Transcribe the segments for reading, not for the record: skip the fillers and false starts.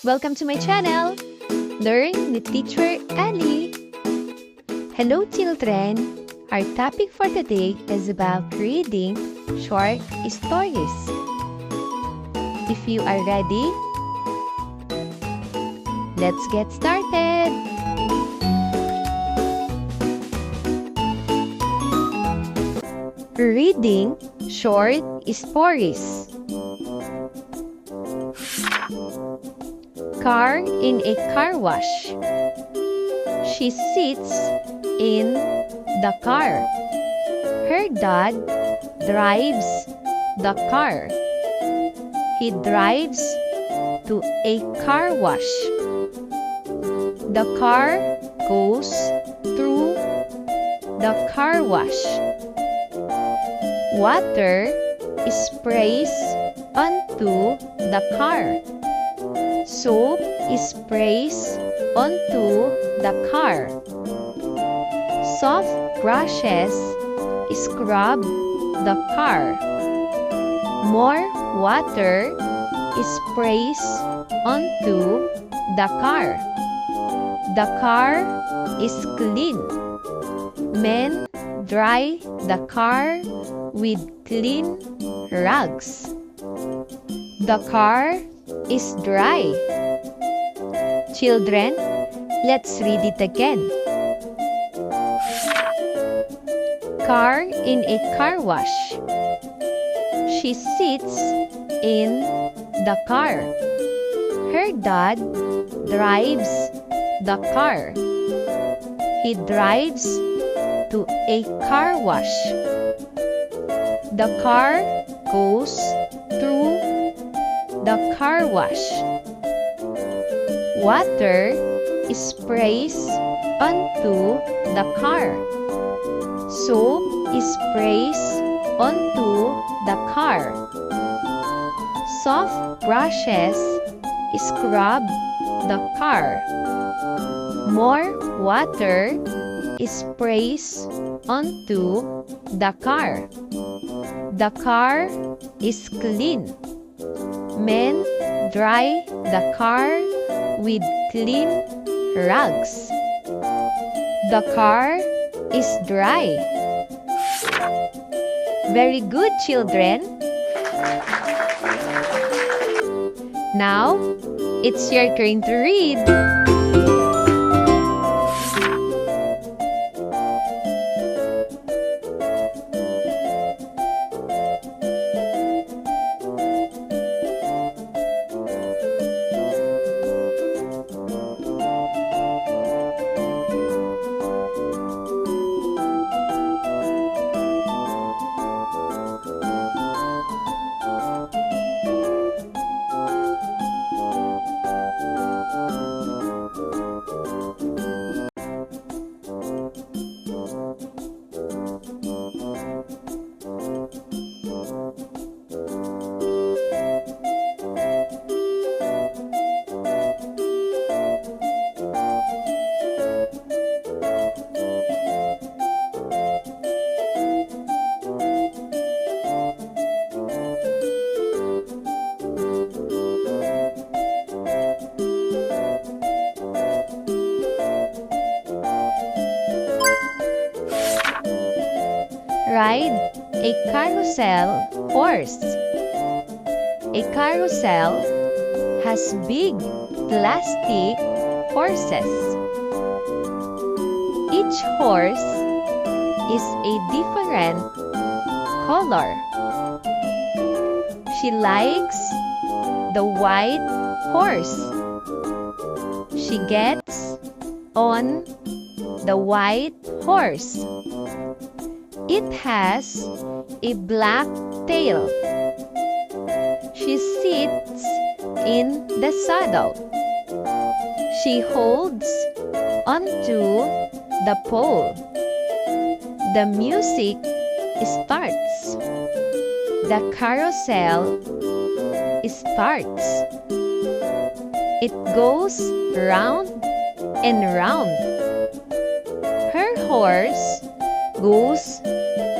Welcome to my channel! Learn with Teacher Ali! Hello children! Our topic for today is about reading short stories. If you are ready, let's get started! Reading short stories. Car in a car wash. She sits in the car. Her dad drives the car. He drives to a car wash. The car goes through the car wash. Water sprays onto the car. Soap sprays onto the car. Soft brushes scrub the car. More water sprays onto the car. The car is clean. Men dry the car with clean rags. The car is dry. Children, let's read it again. Car in a car wash. She sits in the car. Her dad drives the car. He drives to a car wash. The car goes through the car wash. Water sprays onto the car. Soap sprays onto the car. Soft brushes scrub the car. More water sprays onto the car. The car is clean. Men dry the car with clean rags. The car is dry. Very good, children. Now, it's your turn to read. Ride a carousel horse. A carousel has big plastic horses. Each horse is a different color. She likes the white horse. She gets on the white horse. It has a black tail. She sits in the saddle. She holds onto the pole. The music starts. The carousel starts. It goes round and round. Her horse goes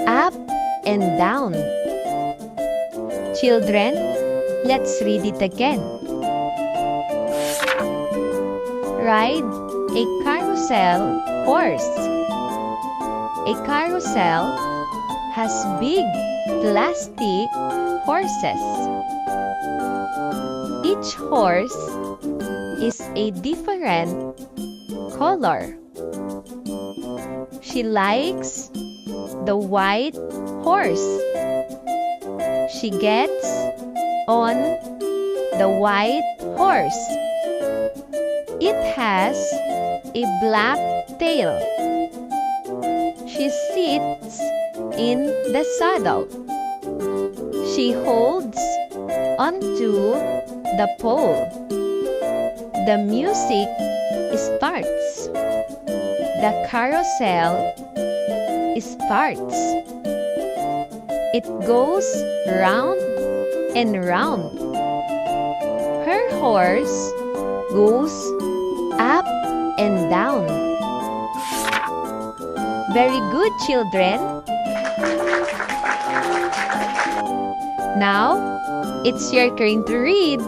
up and down. Children, let's read it again. ride a carousel horse. A carousel has big plastic horses. Each horse is a different color. She likes the white horse. She gets on the white horse. It has a black tail. She sits in the saddle. She holds onto the pole. The music starts. The carousel starts. It goes round and round. Her horse goes up and down. Very good, children. Now, it's your turn to read.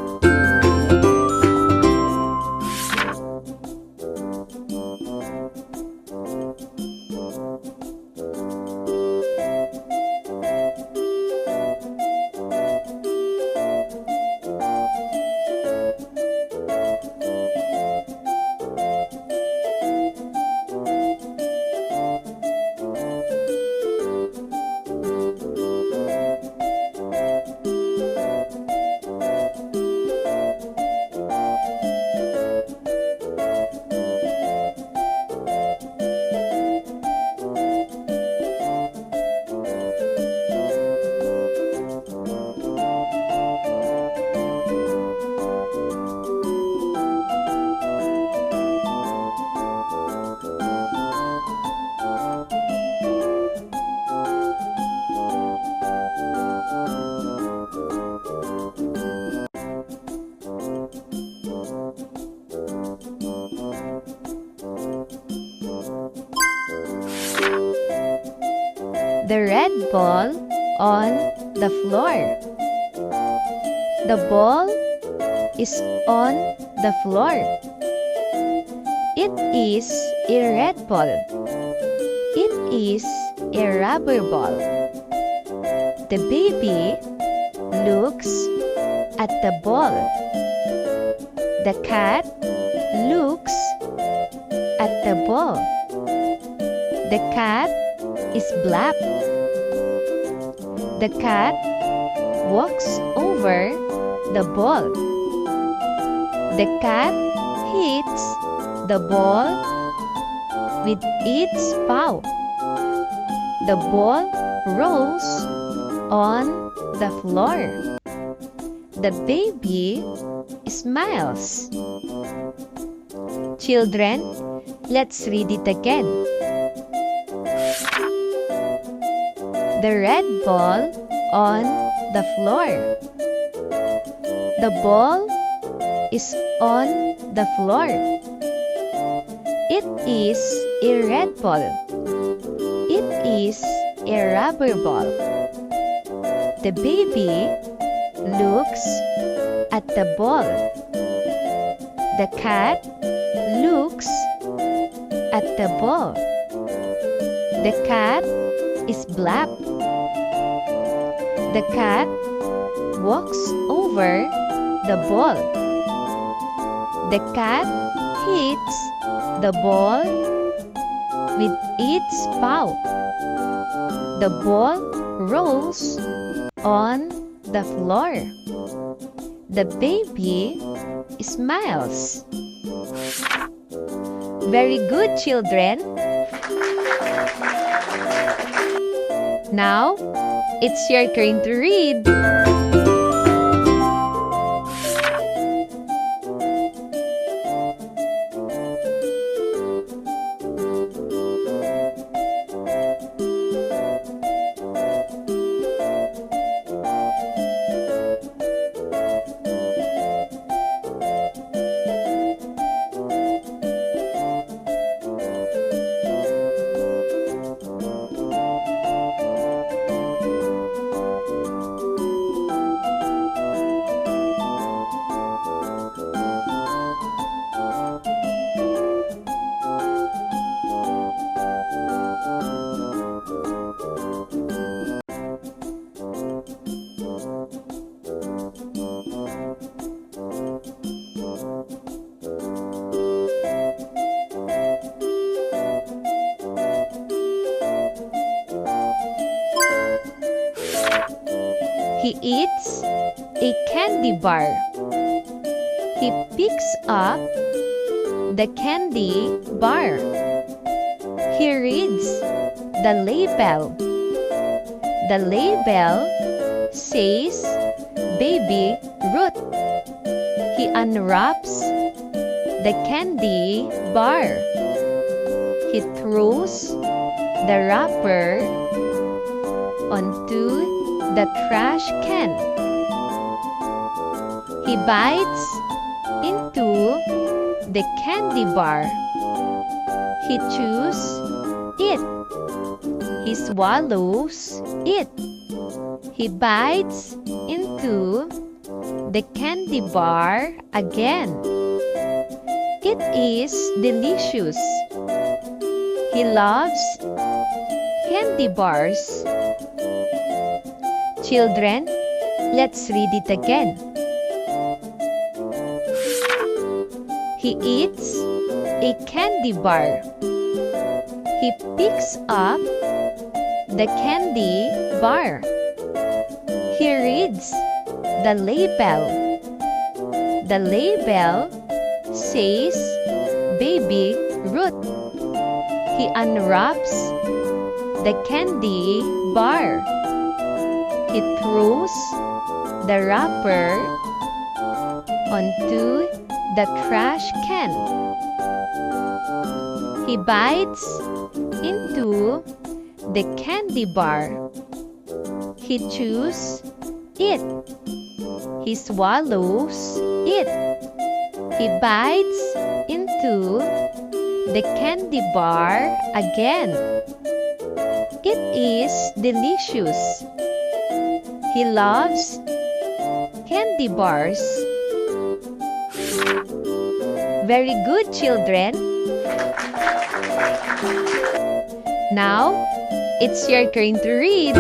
The red ball on the floor. The ball is on the floor. It is a red ball. It is a rubber ball. The baby looks at the ball. The cat looks at the ball. The cat is black. The cat walks over the ball. The cat hits the ball with its paw. The ball rolls on the floor. The baby smiles. Children, let's read it again. The red ball on the floor. The ball is on the floor. It is a red ball. It is a rubber ball. The baby looks at the ball. The cat looks at the ball. The cat is black. The cat walks over the ball. The cat hits the ball with its paw. The ball rolls on the floor. The baby smiles. Very good, children. Now, it's your turn to read. eats a candy bar. He picks up the candy bar. He reads the label. The label says Baby Ruth. He unwraps the candy bar. He throws the wrapper onto the trash can. He bites into the candy bar. He chews it. He swallows it. He bites into the candy bar again. It is delicious. He loves candy bars. Children, let's read it again. He eats a candy bar. He picks up the candy bar. He reads the label. The label says Baby Ruth. He unwraps the candy bar. He throws the wrapper onto the trash can. He bites into the candy bar. He chews it. He swallows it. He bites into the candy bar again. It is delicious. He loves candy bars. Very good, children. Now, it's your turn to read.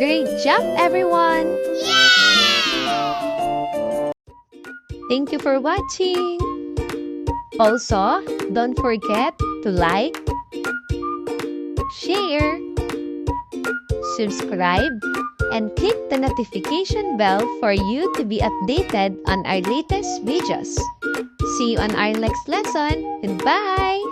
Great job, everyone! Thank you for watching! Also, don't forget to like, share, subscribe, and click the notification bell for you to be updated on our latest videos. See you on our next lesson. Goodbye!